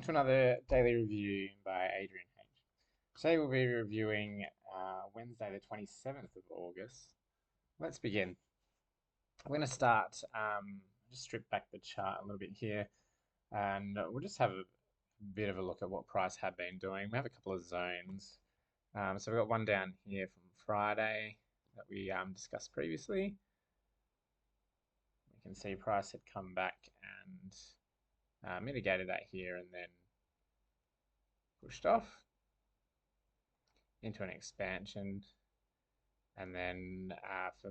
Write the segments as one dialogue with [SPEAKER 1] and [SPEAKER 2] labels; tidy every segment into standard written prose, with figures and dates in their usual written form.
[SPEAKER 1] Welcome to another daily review by Adrian H. Today we'll be reviewing Wednesday, the 27th of August. Let's begin. I'm going to start, just strip back the chart a little bit here, and we'll just have a bit of a look at what price had been doing. We have a couple of zones. So we've got one down here from Friday that we discussed previously. We can see price had come back and mitigated that here and then pushed off into an expansion. And then for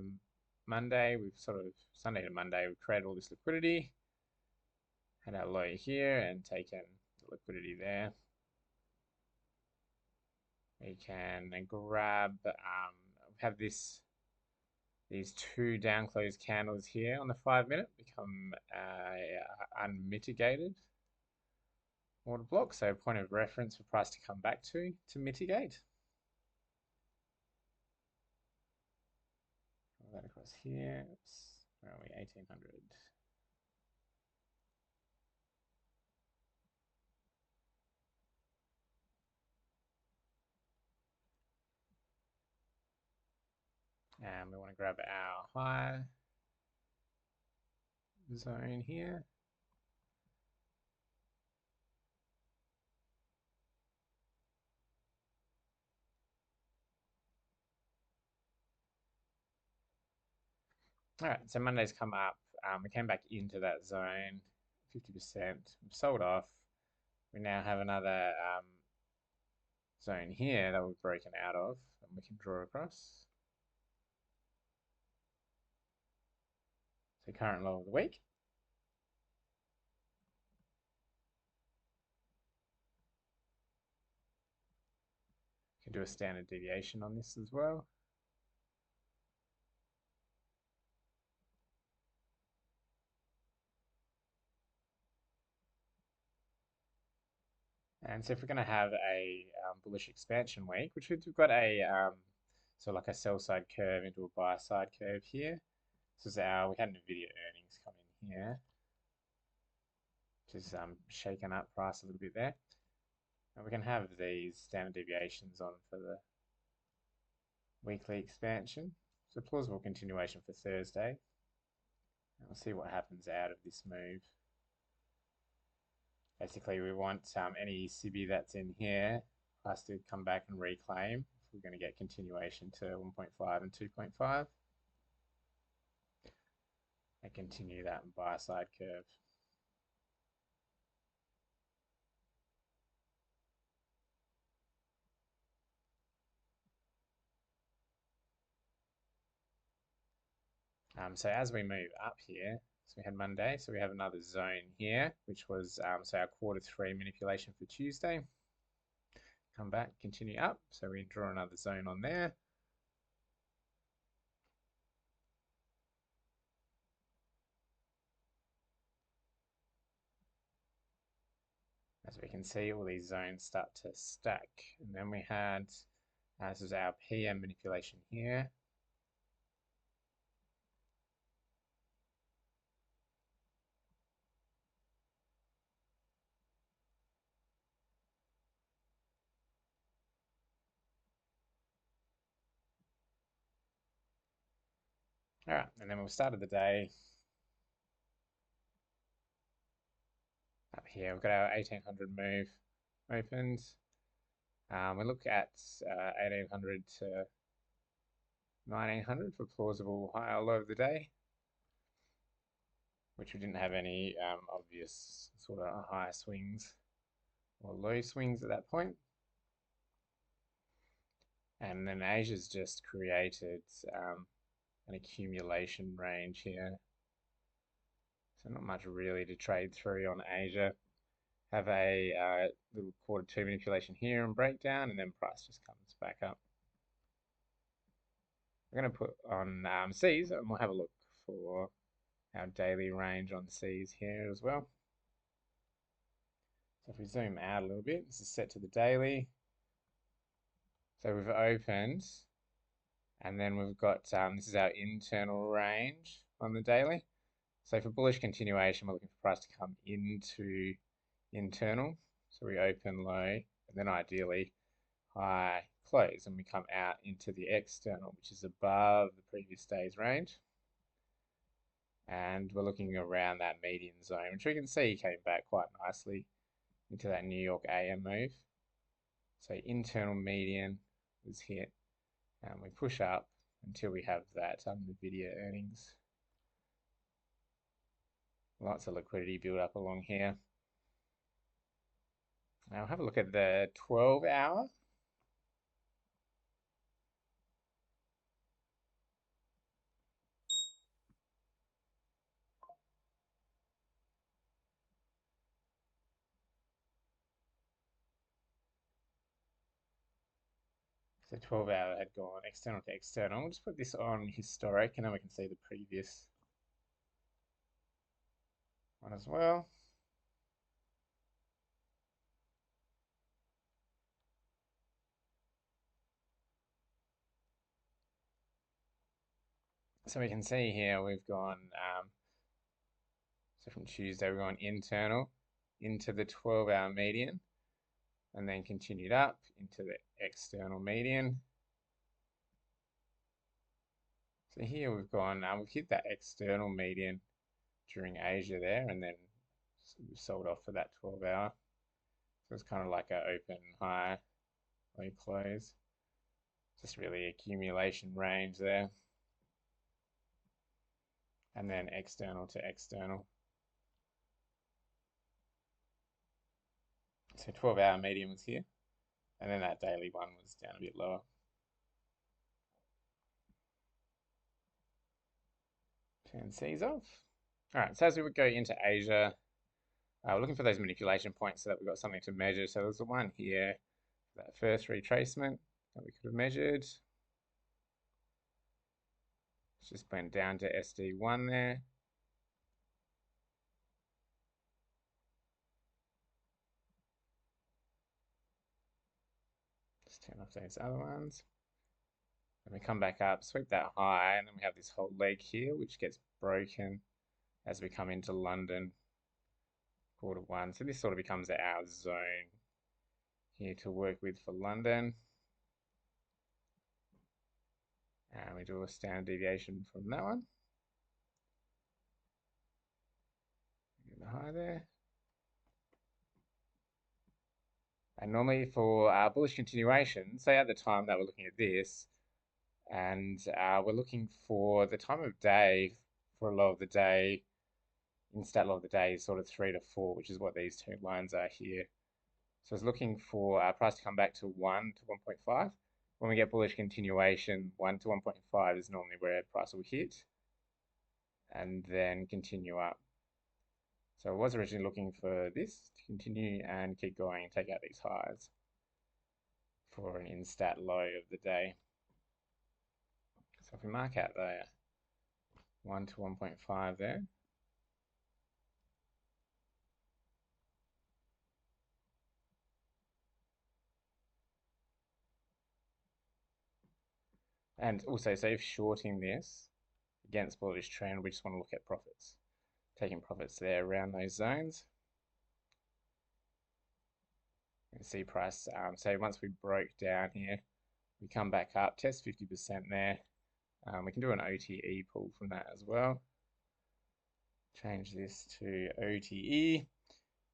[SPEAKER 1] Monday, we've Sunday to Monday, we've created all this liquidity, had our low here and taken the liquidity there. We can grab, have these two down close candles here on the 5 minute become unmitigated order block, so point of reference for price to come back to mitigate. That across here. Oops. Where are we? 1800. And we want to grab our high zone here. All right, so Monday's come up. We came back into that zone, 50%. We've sold off. We now have another zone here that we've broken out of, and we can draw across. So current low of the week. Can do a standard deviation on this as well. And so if we're going to have a bullish expansion week, which we've got a so like a sell side curve into a buy side curve here. This is we had Nvidia earnings come in here, which is shaken up price a little bit there. And we can have these standard deviations on for the weekly expansion. So plausible continuation for Thursday. And we'll see what happens out of this move. Basically, we want any SIBI that's in here us to come back and reclaim if we're going to get continuation to 1.5 and 2.5. And continue that buy side curve. So as we move up here, so we had Monday, so we have another zone here, which was so our Q3 manipulation for Tuesday. Come back, continue up, so we draw another zone on there. As we can see, all these zones start to stack. And then we had, this is our PM manipulation here. All right, and then we've started the day up here. We've got our 1800 move opened. We look at 1800 to 1900 for plausible high or low of the day, which we didn't have any obvious sort of high swings or low swings at that point. And then Asia's just created an accumulation range here. So not much really to trade through on Asia. Have a little Q2 manipulation here and breakdown, and then price just comes back up. We're going to put on C's, and we'll have a look for our daily range on C's here as well. So if we zoom out a little bit, this is set to the daily. So we've opened, and then we've got, this is our internal range on the daily. So for bullish continuation, we're looking for price to come into internal So we open low, and then ideally high close, and we come out into the external, which is above the previous day's range. And we're looking around that median zone, which we can see came back quite nicely into that New York AM move. So internal median was hit, and we push up until we have that NVIDIA earnings. Lots of liquidity build up along here. Now have a look at the 12-hour. So 12-hour had gone external to external. We'll just put this on historic, and then we can see the previous one as well. So we can see here we've gone, so from Tuesday we've gone internal into the 12-hour median, and then continued up into the external median. So here we've gone, we've hit that external median during Asia there, and then we've sold off for that 12-hour. So it's kind of like an open high, low close. Just really accumulation range there. And then external to external. So 12-hour median was here, and then that daily one was down a bit lower. Turn C's off. All right, so as we would go into Asia, we're looking for those manipulation points so that we've got something to measure. So there's the one here, that first retracement that we could have measured. It's just went down to SD1 there. Just turn off those other ones. And we come back up, sweep that high, and then we have this whole leg here, which gets broken as we come into London, Q1. So this sort of becomes our zone here to work with for London. And we do a standard deviation from that one. Get the high there. And normally for bullish continuation, say at the time that we're looking at this, and we're looking for the time of day for a low of the day, instat low of the day is sort of 3 to 4, which is what these two lines are here. So it's looking for price to come back to 1 to 1.5. When we get bullish continuation, 1 to 1.5 is normally where price will hit and then continue up. So I was originally looking for this to continue and keep going and take out these highs for an instat low of the day. So if we mark out the 1 to 1.5 there, and also, so if shorting this against bullish trend, we just want to look at profits. Taking profits there around those zones. You can see price, so once we broke down here, we come back up, test 50% there. We can do an OTE pull from that as well. Change this to OTE,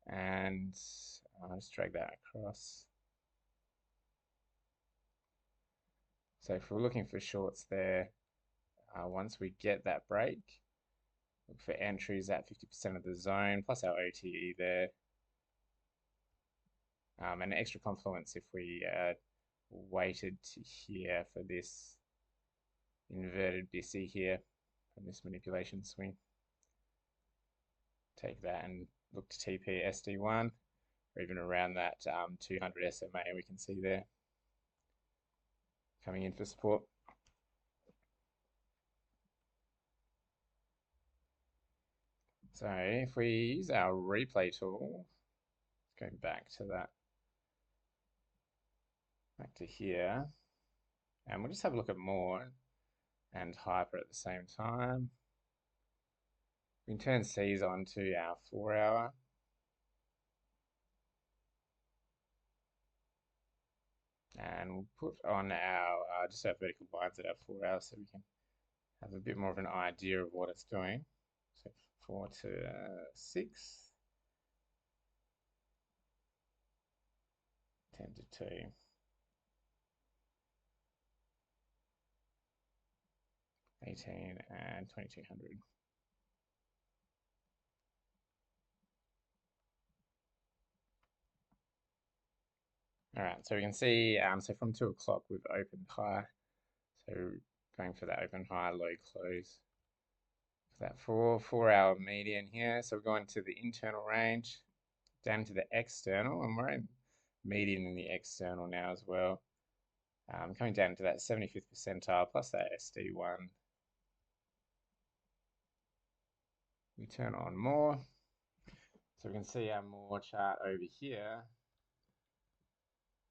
[SPEAKER 1] and I'll just drag that across. So if we're looking for shorts there, once we get that break, look for entries at 50% of the zone, plus our OTE there. And extra confluence if we waited to here for this inverted BC here from this manipulation swing. Take that and look to TP SD1, or even around that 200 SMA we can see there coming in for support. So if we use our replay tool, let's go back to that, back to here, and we'll just have a look at more and hyper at the same time. We can turn C's on to our 4-hour. And we'll put on our just our vertical lines at our 4 hours so we can have a bit more of an idea of what it's doing. So 4 to 6, 10 to 2, 18 and 2200. All right, so we can see, so from 2 o'clock we've opened high. So going for that open high, low close. For that 4 hour median here. So we're going to the internal range, down to the external, and we're in median in the external now as well. Coming down to that 75th percentile plus that SD1. We turn on more. So we can see our more chart over here.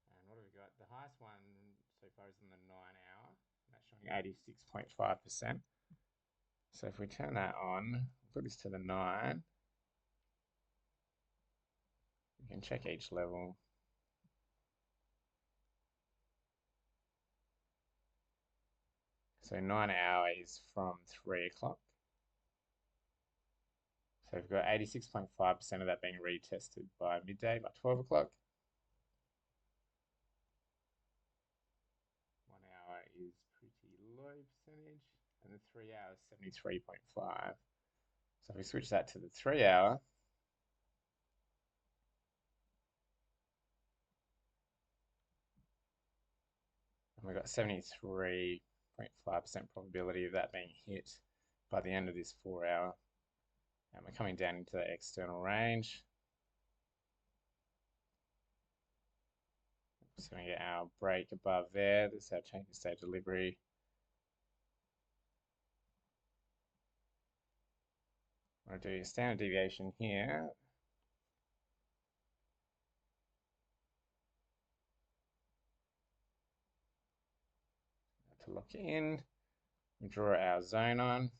[SPEAKER 1] And what have we got? The highest one so far is in the 9 hour. That's showing 86.5%. So if we turn that on, put this to the 9, we can check each level. So 9 hour is from 3 o'clock. So we've got 86.5% of that being retested by midday, by 12 o'clock. 1 hour is pretty low percentage, and the 3 hours 73.5. So if we switch that to the 3 hour, and we've got 73.5% probability of that being hit by the end of this 4 hour. And we're coming down into the external range. So we get our break above there. This is our change in state delivery. I'm going to do a standard deviation here. To lock in, we draw our zone on.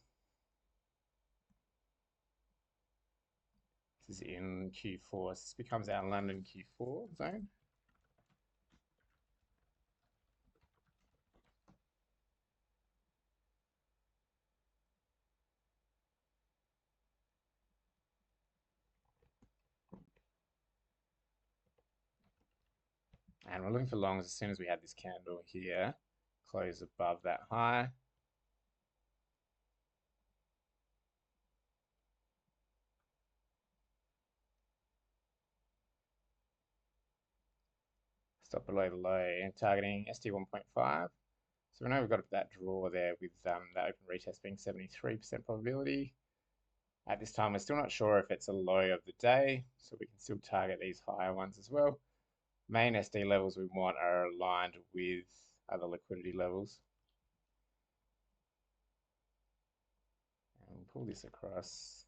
[SPEAKER 1] This is in Q4. This becomes our London Q4 zone. And we're looking for longs as soon as we have this candle here, close above that high. Stop below the low and targeting ST 1.5. So we know we've got that draw there with that open retest being 73% probability. At this time, we're still not sure if it's a low of the day, so we can still target these higher ones as well. Main SD levels we want are aligned with other liquidity levels. And we'll pull this across.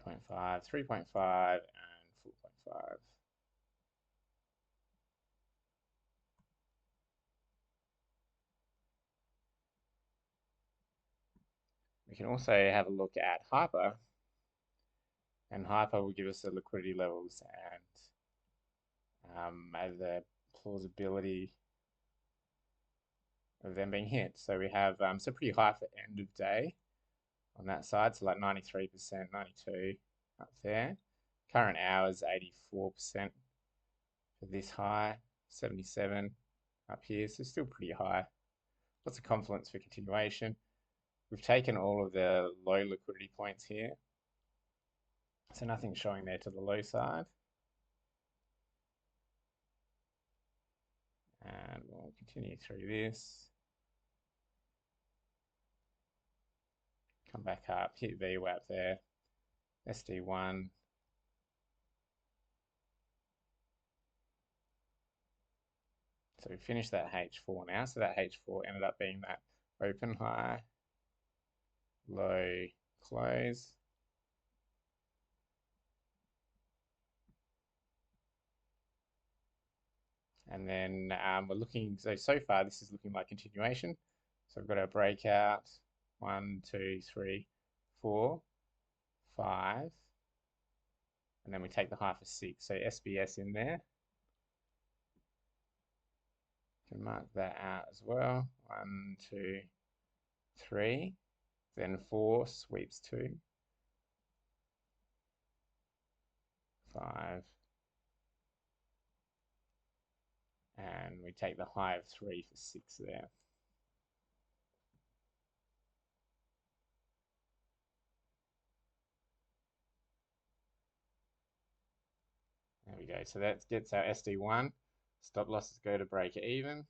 [SPEAKER 1] .5, 3.5, and 4.5. We can also have a look at Hyper, and Hyper will give us the liquidity levels and the plausibility of them being hit. So we have so pretty high for end of day on that side, so like 93%, 92 up there. Current hours 84% for this high, 77 up here, so still pretty high. Lots of confidence for continuation. We've taken all of the low liquidity points here, so nothing showing there to the low side. And we'll continue through this. Come back up, hit VWAP there, SD1. So we finished that H4 now. So that H4 ended up being that open high, low close. And then we're looking, so far this is looking like continuation. So we've got our breakout, 1, 2, 3, 4, 5, and then we take the high for 6. So SBS in there. Can mark that out as well. 1, 2, 3. Then 4 sweeps 2, 5, and we take the high of 3 for 6 there. There we go. So that gets our SD1. Stop losses go to break even.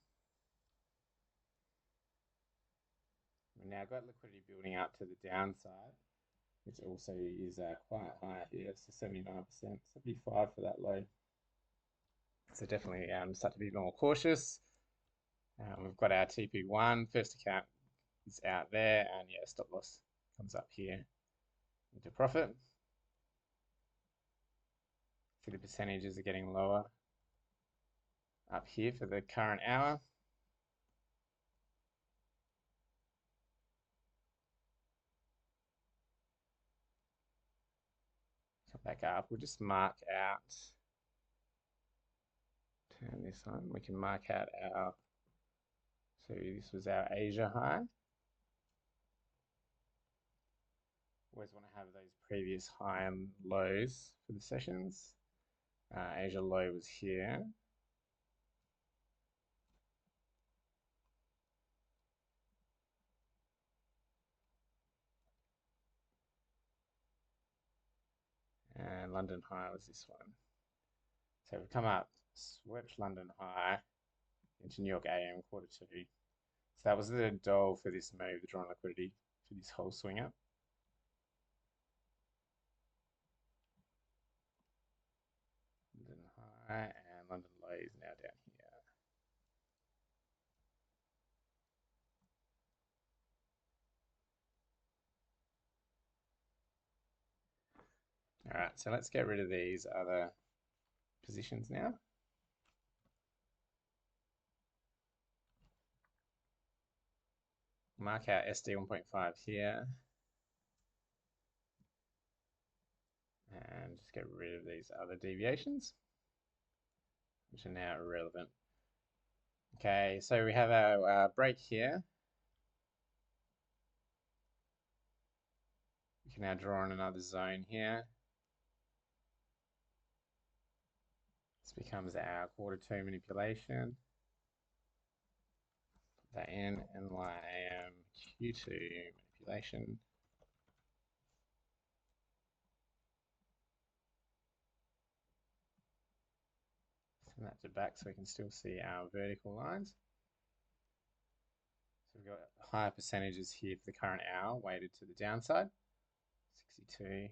[SPEAKER 1] We've now got liquidity building up to the downside, which also is quite high here. So 79%, 75 for that low. So definitely start to be more cautious. We've got our TP1, first account is out there, and yeah, stop loss comes up here into profit. See the percentages are getting lower up here for the current hour. Come back up. We'll just mark out. Turn this on. We can mark out our. So this was our Asia high. Always want to have those previous high and lows for the sessions. Asia low was here. And London high was this one. So we've come up, swept London high into New York AM quarter 2. So that was the doll for this move, the drawn liquidity for this whole swing up. London high and London low is now down here. All right, so let's get rid of these other positions now. Mark out SD 1.5 here. And just get rid of these other deviations, which are now irrelevant. Okay, so we have our break here. We can now draw on another zone here. This becomes our quarter 2 manipulation. Put that in, NYAM Q2 manipulation. Send that to back so we can still see our vertical lines. So we've got higher percentages here for the current hour weighted to the downside. 62,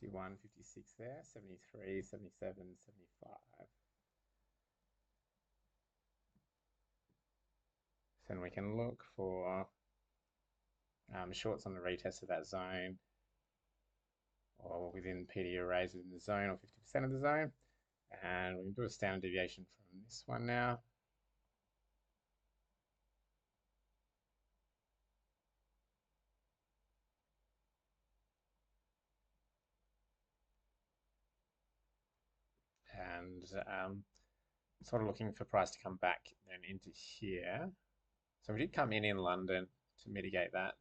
[SPEAKER 1] 61, 56 there, 73, 77, 75. So then we can look for shorts on the retest of that zone, or within PD arrays within the zone, or 50% of the zone. And we can do a standard deviation from this one now. And sort of looking for price to come back then into here. So we did come in London to mitigate that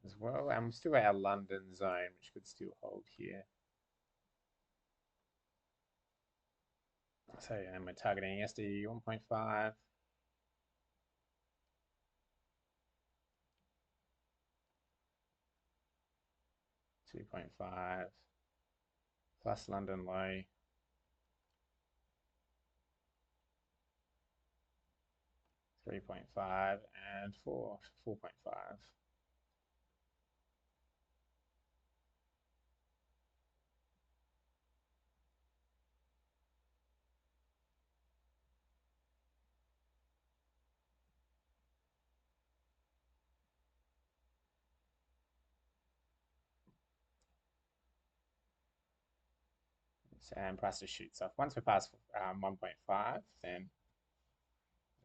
[SPEAKER 1] as well. And we're still our London zone, which could still hold here. So and we're targeting SD 1.5. $2.5 plus London low. $3.5 and 4.5. And price just shoots off. Once we pass 1.5, then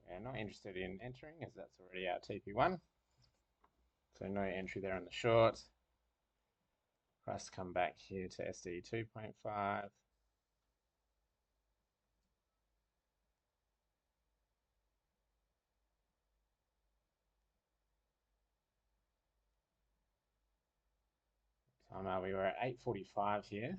[SPEAKER 1] We're not interested in entering as that's already our TP1. So no entry there on the short. Price come back here to SD 2.5. We were at 8:45 here.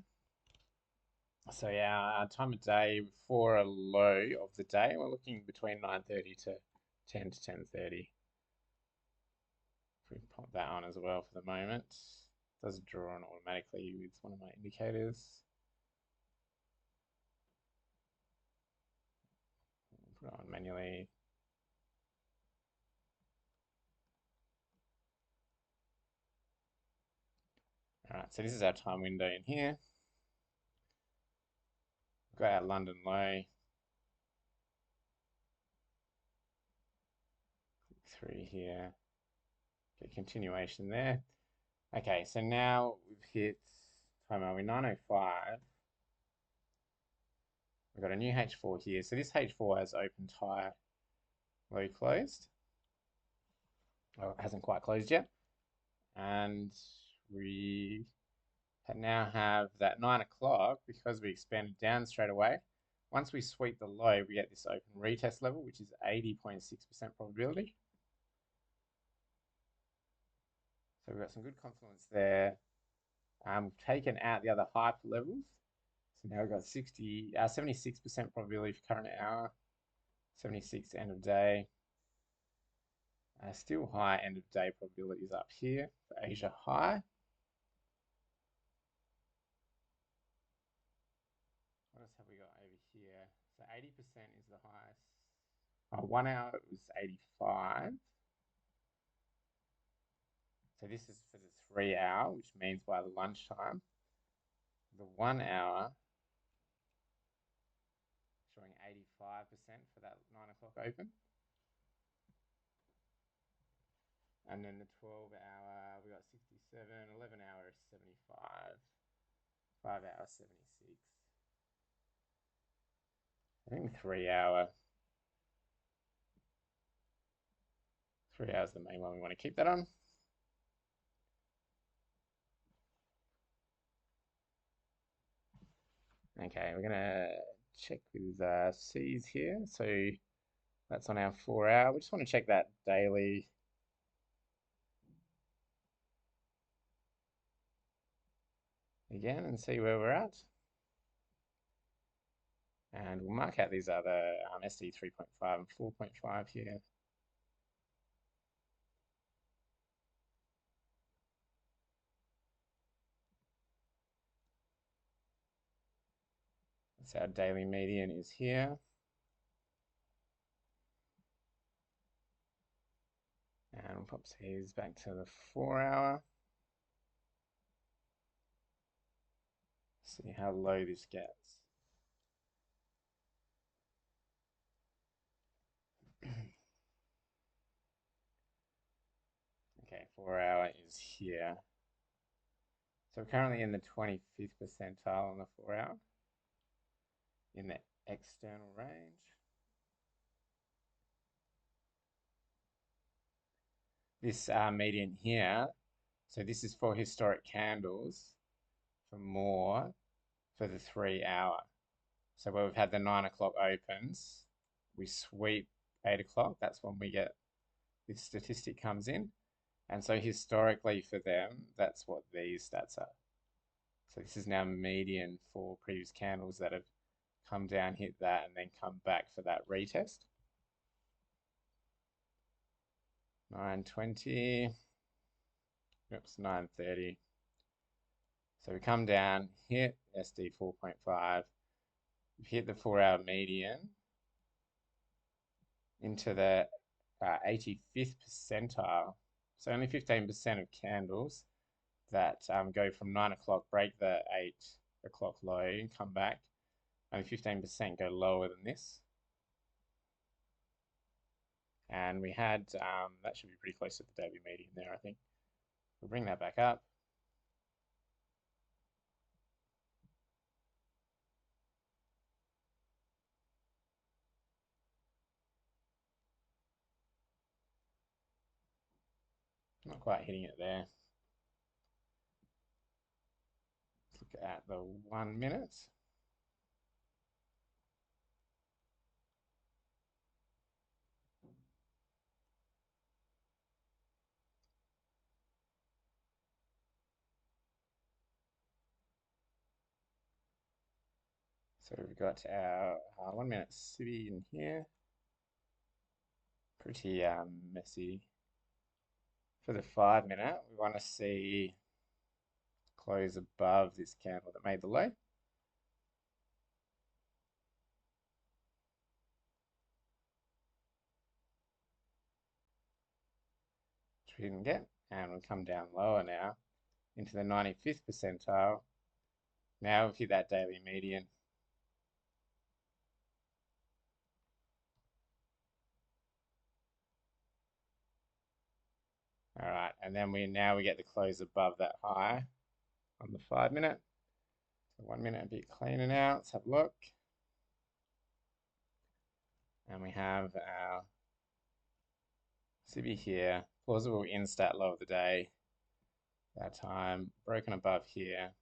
[SPEAKER 1] So yeah, our time of day for a low of the day, we're looking between 9:30 to 10 to 10:30. If we pop that on as well for the moment, it does draw on automatically with one of my indicators. Put it on manually. All right, so this is our time window in here. We've got our London low. Click through here. Get continuation there. Okay, so now we've hit, time are we, 9:05. We've got a new H4 here. So this H4 has opened high, low closed. Oh, it hasn't quite closed yet. And we now have that 9 o'clock because we expanded down straight away. Once we sweep the low, we get this open retest level, which is 80.6% probability. So we've got some good confluence there. We've taken out the other hyper levels. So now we've got 76% probability for current hour, 76 end of day. Still high end of day probabilities up here for Asia high. What else have we got over here? So 80% is the highest. 1 hour it was 85. So this is for the 3 hour, which means by the lunchtime. The 1 hour showing 85% for that 9 o'clock open. And then the 12 hour, we got 67, 11 hour is 75, 5 hour 76. I think 3 hour. 3 hours is the main one we want to keep that on. Okay, we're gonna check with C's here. So that's on our 4 hour. We just want to check that daily. Again and see where we're at. And we'll mark out these other SD 3.5 and 4.5 here. So our daily median is here. And we'll pop these back to the 4 hour. See how low this gets. Okay, 4 hour is here. So we're currently in the 25th percentile on the 4 hour in the external range. This median here, so this is for historic candles for more for the 3 hour. So where we've had the 9 o'clock opens, we sweep 8 o'clock. That's when we get this statistic comes in. And so historically for them, that's what these stats are. So this is now median for previous candles that have come down, hit that, and then come back for that retest. 9:20. Oops, 9:30. So we come down, hit SD 4.5, hit the 4 hour median into the 85th percentile. So only 15% of candles that go from 9 o'clock, break the 8 o'clock low and come back. Only 15% go lower than this. And we had, that should be pretty close to the daily median there, I think. We'll bring that back up. Not quite hitting it there. Let's look at the 1 minute. So we've got our 1 minute city in here. Pretty messy. For the 5 minute, we want to see close above this candle that made the low. Which we didn't get. And we'll come down lower now into the 95th percentile. Now we've hit that daily median. All right, and then we get the close above that high on the 5 minute. So 1 minute a bit cleaner now. Let's have a look. And we have our CB here, plausible instat low of the day. That time broken above here.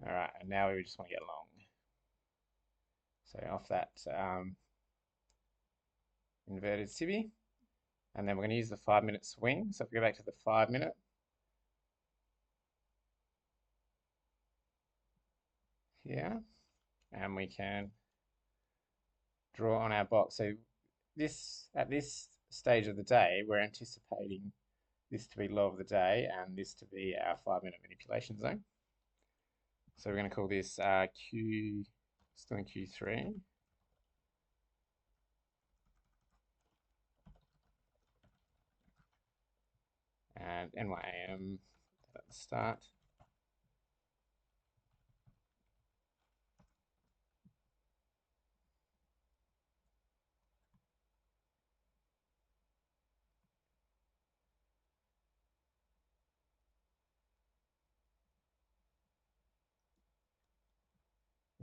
[SPEAKER 1] All right, and now we just want to get long. So off that inverted CB, and then we're going to use the 5 minute swing. So if we go back to the 5 minute, here, and we can draw on our box. So at this stage of the day, we're anticipating this to be low of the day and this to be our 5 minute manipulation zone. So we're going to call this Q, still in Q3. And NYAM at the start.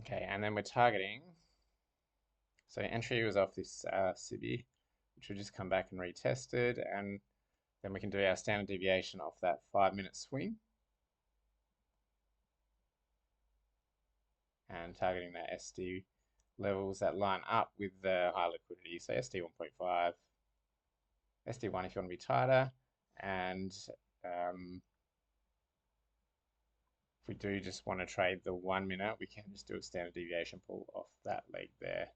[SPEAKER 1] Okay, and then we're targeting. So entry was off this CB, which will just come back and retested, and then we can do our standard deviation off that 5 minute swing. And targeting that SD levels that line up with the high liquidity. So SD 1.5, SD1 if you want to be tighter, and if we do just want to trade the 1 minute, we can just do a standard deviation pull off that leg there.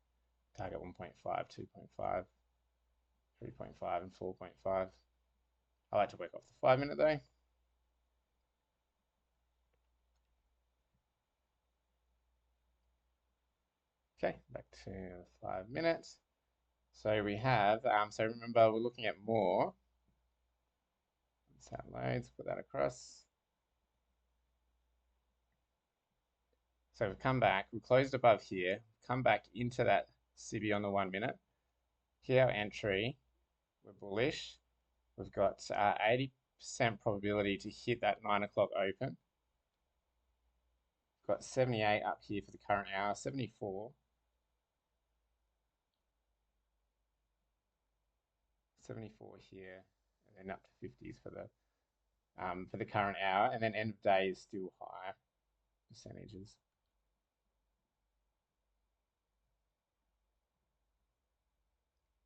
[SPEAKER 1] Target 1.5, 2.5, 3.5, and 4.5. I like to work off the 5 minute though. Okay, back to 5 minutes. So we have, so remember we're looking at more. Once that loads, put that across. So we've come back, we closed above here, come back into that CB on the 1 minute. Here our entry, we're bullish. We've got 80% probability to hit that 9 o'clock open. We've got 78 up here for the current hour, 74. 74 here, and then up to 50s for the current hour, and then end of day is still high percentages.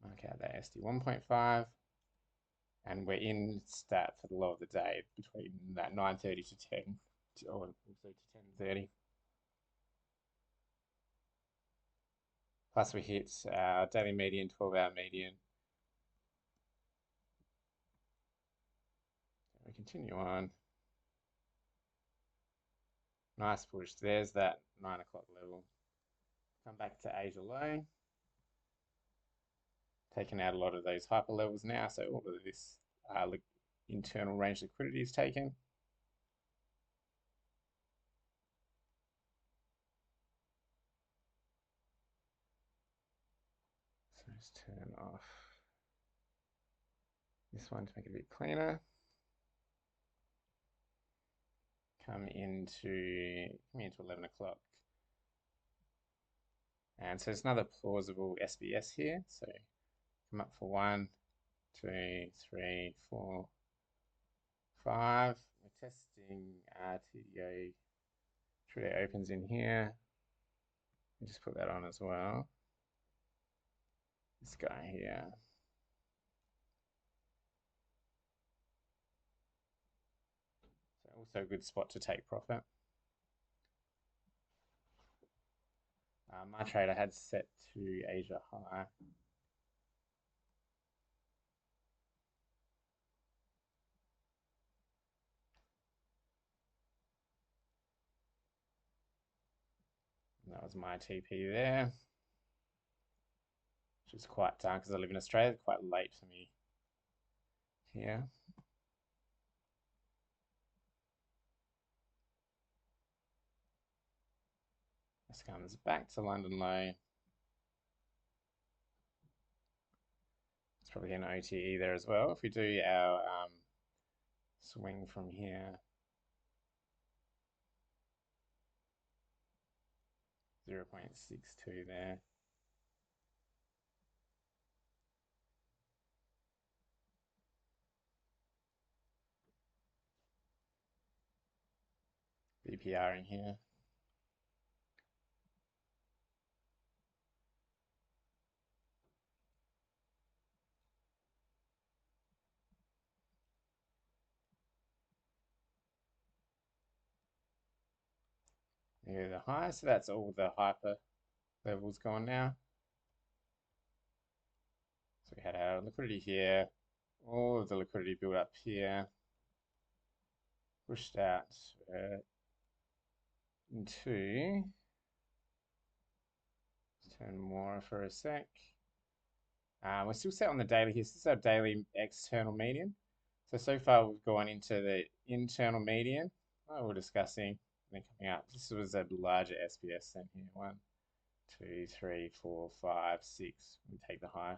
[SPEAKER 1] Mark out that SD 1.5, and we're in stat for the low of the day between that 9:30 to 10, or also to 10:30. Plus we hit our daily median, 12-hour median. We continue on. Nice push. There's that 9 o'clock level. Come back to Asia low. Taking out a lot of those hyper levels now, so all of this internal range liquidity is taken. So let's turn off this one to make it a bit cleaner. Come into 11 o'clock. And so it's another plausible SBS here. So come up for 1, 2, 3, 4, 5. We're testing TDO. TDO opens in here. We just put that on as well. This guy here. So also a good spot to take profit. My trade I had set to Asia high. And that was my TP there, which is quite because I live in Australia, quite late for me here. This comes back to London low. It's probably an OTE there as well. If we do our swing from here, 0.62 there. BPR in here. Here the high, so that's all the hyper levels gone now. So we had our liquidity here, all of the liquidity built up here, pushed out into, let's turn more for a sec. We're still set on the daily here. This is our daily external median. So far we've gone into the internal median. Oh, we're discussing, then coming up. This was a larger SBS than here. 1, 2, 3, 4, 5, 6. We take the high.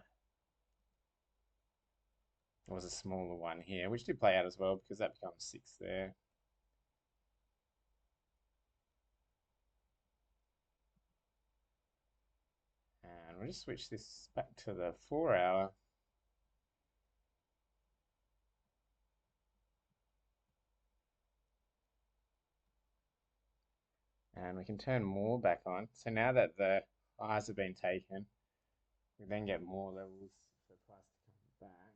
[SPEAKER 1] There was a smaller one here, which did play out as well because that becomes 6 there. And we'll just switch this back to the 4-hour. And we can turn more back on. So now that the highs have been taken, we then get more levels for the price to come back.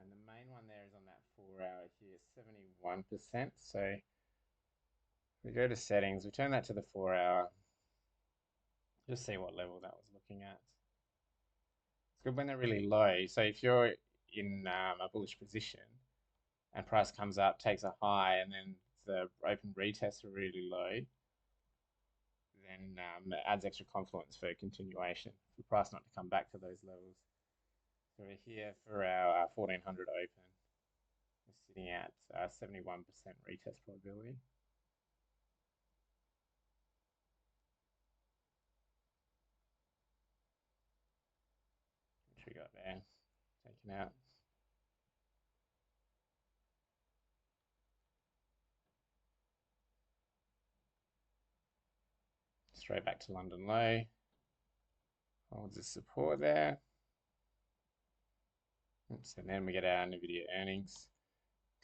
[SPEAKER 1] And the main one there is on that 4-hour here, 71%. So if we go to settings, we turn that to the 4-hour. Just see what level that was looking at. It's good when they're really low. So if you're in a bullish position and price comes up, takes a high, and then the open retests are really low, then it adds extra confluence for continuation for the price not to come back to those levels. So we're here for our 1400 open. We're sitting at 71% retest probability. Which we got there, taken out. Straight back to London low. Holds the support there. Oops, and then we get our NVIDIA earnings.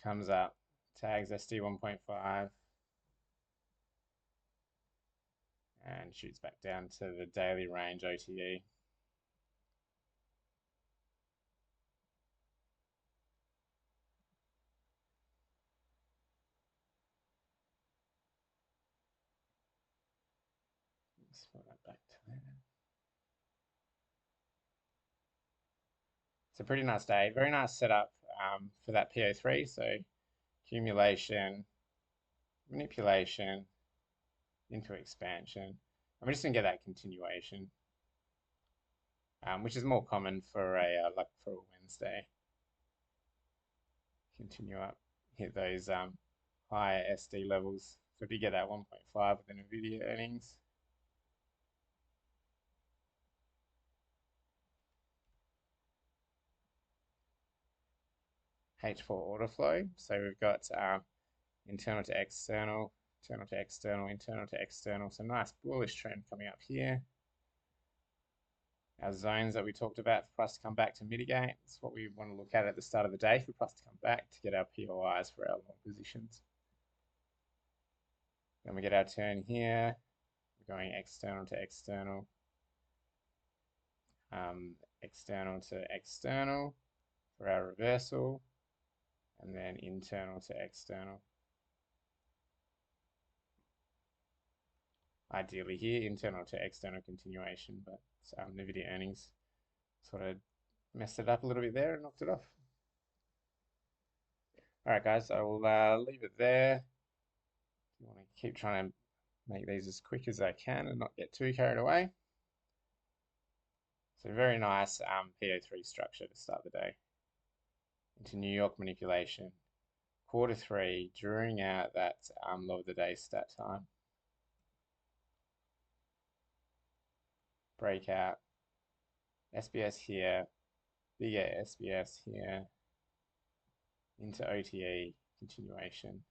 [SPEAKER 1] Comes up, tags SD 1.5. And shoots back down to the daily range OTE. Let's put that back to there. It's a pretty nice day. Very nice setup for that PO3. So accumulation, manipulation, into expansion. And we're just going to get that continuation, which is more common for a like for a Wednesday. Continue up, hit those higher SD levels. So if you get that 1.5 with the NVIDIA earnings, H4 order flow. So we've got internal to external, internal to external, internal to external. So nice bullish trend coming up here. our zones that we talked about for us to come back to mitigate. It's what we want to look at the start of the day for us to come back to get our POIs for our long positions. Then we get our turn here. We're going external to external. External to external for our reversal, and then internal to external. Ideally here, internal to external continuation, but NVIDIA earnings sort of messed it up a little bit there and knocked it off. All right, guys, I will leave it there. You want to keep trying to make these as quick as I can and not get too carried away. So very nice PO3 structure to start the day. Into New York manipulation. Quarter 3, drawing out that low of the day stat time. Breakout. SBS here. Bigger SBS here. Into OTE continuation.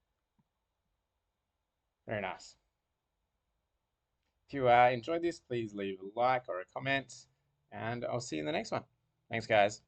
[SPEAKER 1] Very nice. If you enjoyed this, please leave a like or a comment, and I'll see you in the next one. Thanks, guys.